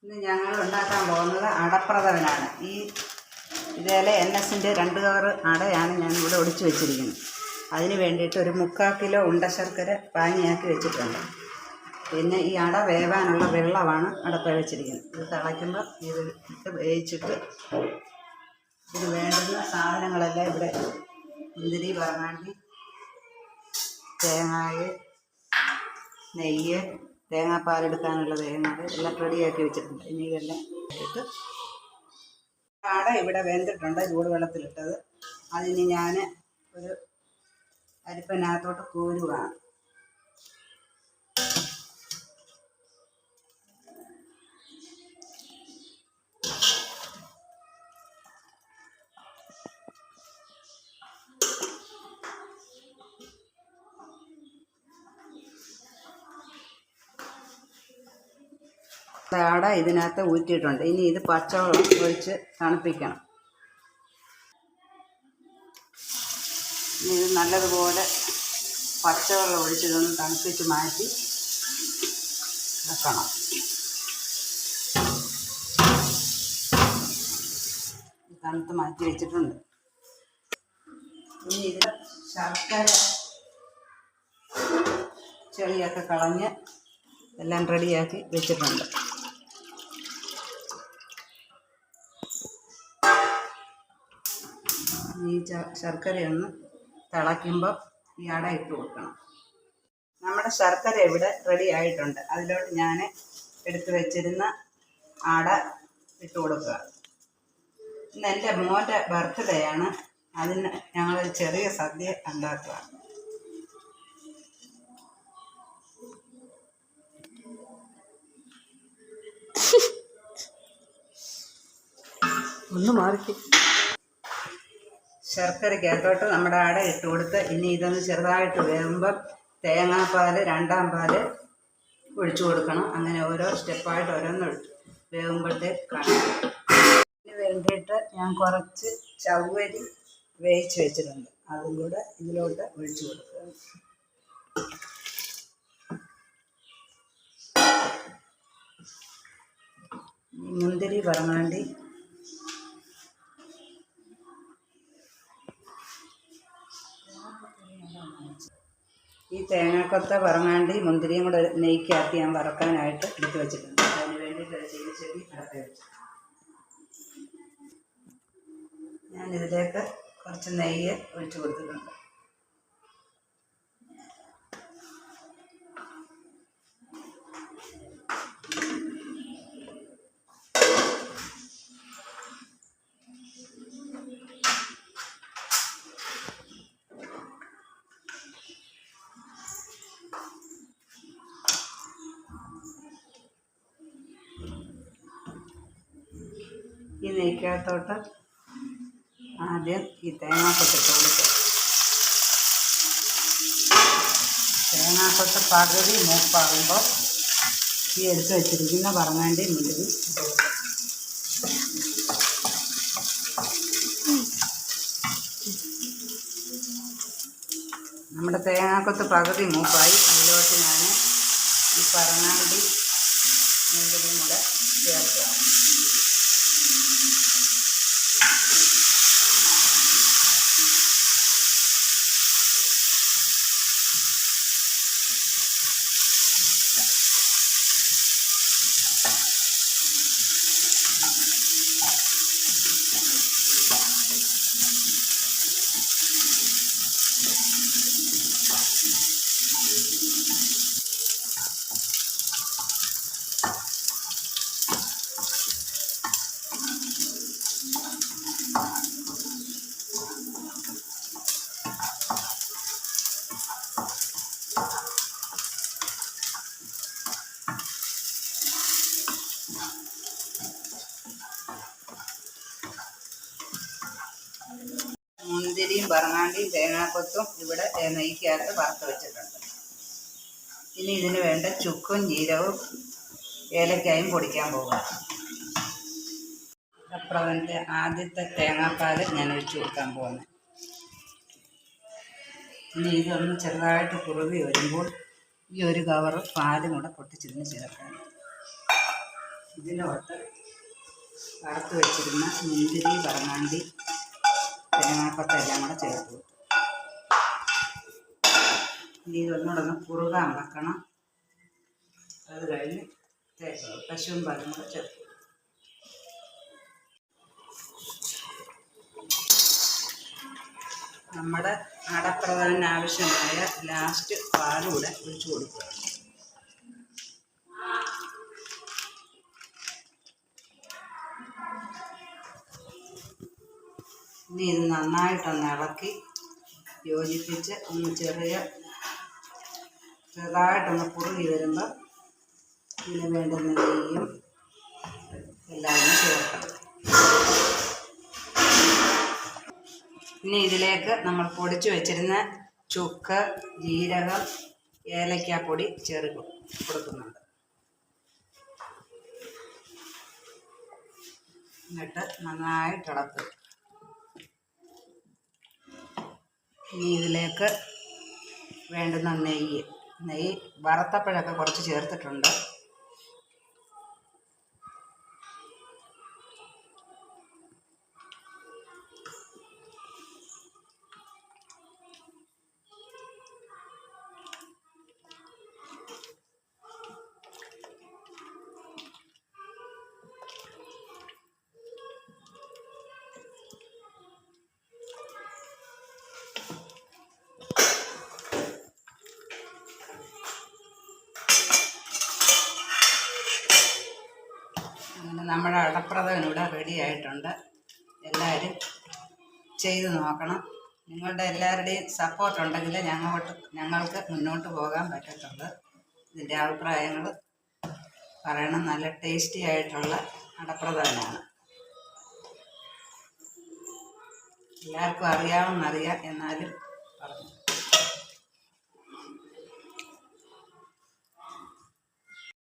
ഇന്ന് ഞങ്ങൾ ഉണ്ടാക്കാൻ പോകുന്നത് അടപ്രഥമനാണ്. ഇതേലെ NS-ൻ്റെ 2 കവർ അടയാണ് ഞാനിവിടെ ഒടിച്ചു വെച്ചിരിക്കുന്നത്. അതിന് വേണ്ടിയിട്ട് ഒരു 3/4 കിലോ ഉണ്ടശർക്കര പാനിയാക്കി വെച്ചിട്ടുണ്ട്. പിന്നെ ഈ അട വേവാനുള്ള വെള്ളമാണ് അടപ്പ വെച്ചിരിക്കുന്നത്. ഇത് തിളയ്ക്കുമ്പോൾ ഇത് ഇട്ട് വേവിച്ചിട്ട് ഇത് വേണ്ടുന്ന സാധനങ്ങളെല്ലാം ഇവിടെ മുന്തിരി, പറങ്ങാണ്ടി, തേങ്ങായ, നെയ്യ്, തേങ്ങാപ്പാലെടുക്കാനുള്ള തേങ്ങ എല്ലാം റെഡിയാക്കി വെച്ചിട്ടുണ്ട്. ഇനി ഇതെല്ലാം ഇട്ട് അട ഇവിടെ വെന്തിട്ടുണ്ട്, ചൂടുവെള്ളത്തിലിട്ടത്. അതിന് ഞാൻ ഒരു അരിപ്പനകത്തോട്ട് കോരുവാണ്. അട ഇതിനകത്ത് ഊറ്റിയിട്ടുണ്ട്. ഇനി ഇത് പച്ചവെള്ളം ഒഴിച്ച് തണുപ്പിക്കണം. ഇനി ഇത് നല്ലതുപോലെ പച്ചവെള്ളം ഒഴിച്ച് ഇതൊന്ന് തണുപ്പിച്ച് മാറ്റി വെക്കണം. തണുത്ത് മാറ്റി വെച്ചിട്ടുണ്ട്. ഇനി ഇത് ശർക്കര ചെളിയൊക്കെ കളഞ്ഞ് എല്ലാം റെഡിയാക്കി വെച്ചിട്ടുണ്ട്. ഈ ശർക്കരയൊന്ന് തിളയ്ക്കുമ്പോൾ ഈ അട ഇട്ട് കൊടുക്കണം. നമ്മുടെ ശർക്കര ഇവിടെ റെഡി ആയിട്ടുണ്ട്. അതിലോട്ട് ഞാൻ എടുത്തു വെച്ചിരുന്ന അട ഇട്ട് കൊടുക്കുക. ഇന്ന് എൻ്റെ മോൻ്റെ ബർത്ത്ഡേ ആണ്. അതിന് ഞങ്ങളൊരു ചെറിയ സദ്യ ഉണ്ടാക്കുക. ഒന്ന് മാറിക്കും. ശർക്കരയ്ക്കകത്തോട്ട് നമ്മുടെ അട ഇട്ട് കൊടുത്ത് ഇനി ഇതൊന്ന് ചെറുതായിട്ട് വേകുമ്പം തേങ്ങാപ്പാൽ 2-ാം പാല് ഒഴിച്ചു കൊടുക്കണം. അങ്ങനെ ഓരോ സ്റ്റെപ്പായിട്ട് ഓരോന്ന് വേകുമ്പോഴത്തേക്ക് കാണാം. ഇതിന് വേണ്ടിയിട്ട് ഞാൻ കുറച്ച് ചവ്വരി വേവിച്ച് വെച്ചിട്ടുണ്ട്. അതും കൂടെ ഇതിലോട്ട് ഒഴിച്ചു കൊടുക്കുക. മുന്തിരി, പറങ്ങാണ്ടി, ഈ തേങ്ങാക്കൊത്ത, പറങ്ങാണ്ടി, മുന്തിരിയും കൂടെ നെയ്ക്കകത്ത് ഞാൻ വറക്കാനായിട്ട് എടുത്ത് വെച്ചിട്ടുണ്ട്. അതിന് വേണ്ടിയിട്ട് ഒരു ചീനിച്ചട്ടി അടത്തി വെച്ചു. ഞാനിതിലേക്ക് കുറച്ച് നെയ്യ് ഒഴിച്ചു കൊടുത്തിട്ടുണ്ട്. ഈ നെയ്ക്കകത്തോട്ട് ആദ്യം ഈ തേങ്ങാക്കൊത്ത് ഇട്ട് കൊടുക്കുക. തേങ്ങാക്കൊത്ത് പകുതി മൂപ്പാകുമ്പോൾ ഈ എടുത്ത് വെച്ചിരിക്കുന്ന പറങ്ങാണ്ടി, മുന്തിരി ഇട്ട് കൊടുക്കുക. നമ്മുടെ തേങ്ങാക്കൊത്ത് പകുതി മൂപ്പായി. അതിലോട്ട് ഞാൻ ഈ പറങ്ങാണ്ടി, മുന്തിരിയും കൂടെ ചേർക്കുക. മുന്തിരിയും പറങ്ങാണ്ടിയും തേങ്ങാക്കൊത്തും ഇവിടെ നെയ്ക്കകത്ത് വറുത്ത് വെച്ചിട്ടുണ്ട്. ഇനി ഇതിന് വേണ്ട ചുക്കും ജീരകവും ഏലക്കായും പൊടിക്കാൻ പോകുക. അടപ്രഥമൻ്റെ ആദ്യത്തെ തേങ്ങാപ്പാൽ ഞാൻ ഒഴിച്ചു കൊടുക്കാൻ പോകുന്നത്. ഇനി ഇതൊന്ന് ചെറുതായിട്ട് കുറുകി വരുമ്പോൾ ഈ 1 കവറ് പാലും കൂടെ പൊട്ടിച്ചിതിന് ചേർക്കണം. ഇതിലോട്ട് വറുത്ത് വെച്ചിരുന്ന മുന്തിരി, പറങ്ങാണ്ടി, തേങ്ങാക്കൊത്ത എല്ലാം കൂടെ ചേർത്ത് ഇനി ഇതൊന്നുകൂടെ ഒന്ന് കുറുകാൻ വെക്കണം. അത് കഴിഞ്ഞ് പശുവും പാലും കൂടെ ചേർത്ത് നമ്മുടെ അടപ്രഥമന് ആവശ്യമായ ലാസ്റ്റ് പാലൂടെ ഒഴിച്ചു കൊടുക്കുക. ഇനി ഇത് നന്നായിട്ടൊന്ന് ഇളക്കി യോജിപ്പിച്ച് ഒന്ന് ചെറുതായിട്ടൊന്ന് കുറുകി വരുമ്പോൾ ഇതിന് വേണ്ടുന്ന നെയ്യും എല്ലാം ഒന്ന് ചേർക്കണം. ഇനി ഇതിലേക്ക് നമ്മൾ പൊടിച്ചു വെച്ചിരുന്ന ചുക്ക്, ജീരകം, ഏലക്കാപ്പൊടി കൊടുക്കുന്നുണ്ട്. എന്നിട്ട് നന്നായിട്ട് ഇളക്കുക. ഇനി ഇതിലേക്ക് വേണ്ടുന്ന നെയ്യ് വറുത്തപ്പോഴൊക്കെ കുറച്ച് ചേർത്തിട്ടുണ്ട്. അങ്ങനെ നമ്മുടെ അടപ്രഥമൻ ഇവിടെ റെഡി ആയിട്ടുണ്ട്. എല്ലാവരും ചെയ്ത് നോക്കണം. നിങ്ങളുടെ എല്ലാവരുടെയും സപ്പോർട്ട് ഉണ്ടെങ്കിൽ ഞങ്ങൾക്ക് മുന്നോട്ട് പോകാൻ പറ്റത്തുള്ളൂ. ഇതിൻ്റെ അഭിപ്രായങ്ങൾ പറയണം. നല്ല ടേസ്റ്റി ആയിട്ടുള്ള അടപ്രഥമനാണ്. എല്ലാവർക്കും അറിയാമെന്നറിയാം, എന്നാലും പറഞ്ഞു.